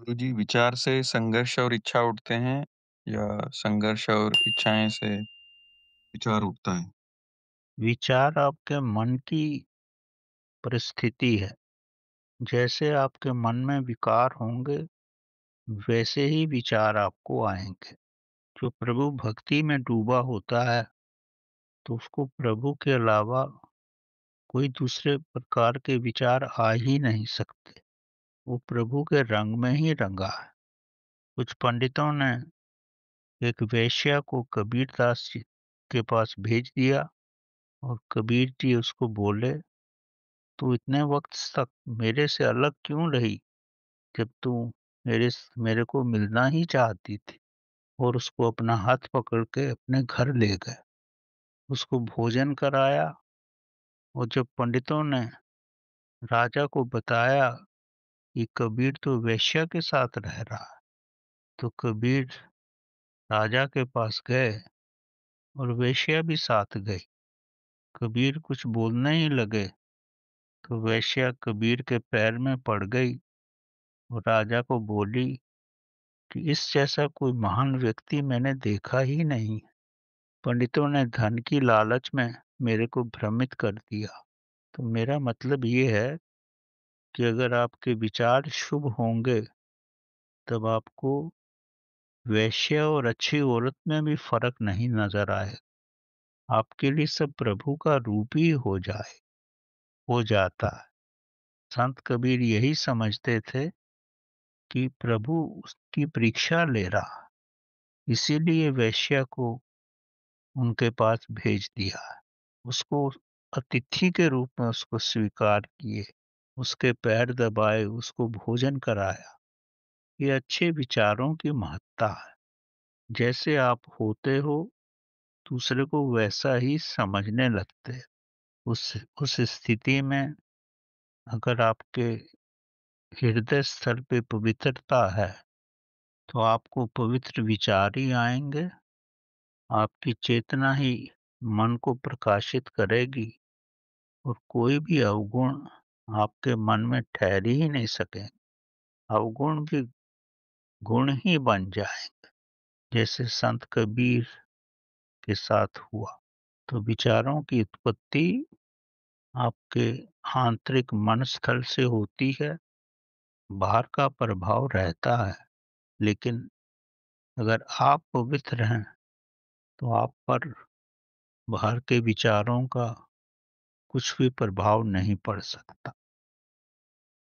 तो जी, विचार से संघर्ष और इच्छा उठते हैं या संघर्ष और इच्छाएँ से विचार उठता है? विचार आपके मन की परिस्थिति है। जैसे आपके मन में विकार होंगे, वैसे ही विचार आपको आएँगे। जो प्रभु भक्ति में डूबा होता है, तो उसको प्रभु के अलावा कोई दूसरे प्रकार के विचार आ ही नहीं सकते। वो प्रभु के रंग में ही रंगा है। कुछ पंडितों ने एक वेश्या को कबीरदास जी के पास भेज दिया और कबीर जी उसको बोले, "तू इतने वक़्त तक मेरे से अलग क्यों रही? जब तू मेरे को मिलना ही चाहती थी।" और उसको अपना हाथ पकड़ के अपने घर ले गए। उसको भोजन कराया और जब पंडितों ने राजा को बताया कि कबीर तो वेश्या के साथ रह रहा है, तो कबीर राजा के पास गए और वेश्या भी साथ गई। कबीर कुछ बोलने ही लगे, तो वेश्या कबीर के पैर में पड़ गई और राजा को बोली कि इस जैसा कोई महान व्यक्ति मैंने देखा ही नहीं। पंडितों ने धन की लालच में मेरे को भ्रमित कर दिया। तो मेरा मतलब ये है कि अगर आपके विचार शुभ होंगे, तब आपको वेश्या और अच्छी औरत में भी फ़र्क नहीं नज़र आए। आपके लिए सब प्रभु का रूप ही हो जाता है। संत कबीर यही समझते थे कि प्रभु उसकी परीक्षा ले रहा है, इसीलिए वेश्या को उनके पास भेज दिया है। उसको अतिथि के रूप में उसको स्वीकार किए, उसके पैर दबाए, उसको भोजन कराया। ये अच्छे विचारों की महत्ता है। जैसे आप होते हो, दूसरे को वैसा ही समझने लगते हैं। उस स्थिति में अगर आपके हृदय स्तर पे पवित्रता है, तो आपको पवित्र विचार ही आएँगे। आपकी चेतना ही मन को प्रकाशित करेगी और कोई भी अवगुण आपके मन में ठहर ही नहीं सकेंगे। अवगुण भी गुण ही बन जाएँ, जैसे संत कबीर के साथ हुआ। तो विचारों की उत्पत्ति आपके आंतरिक मन स्थल से होती है, बाहर का प्रभाव रहता है, लेकिन अगर आप पवित्र हैं, तो आप पर बाहर के विचारों का कुछ भी प्रभाव नहीं पड़ सकता।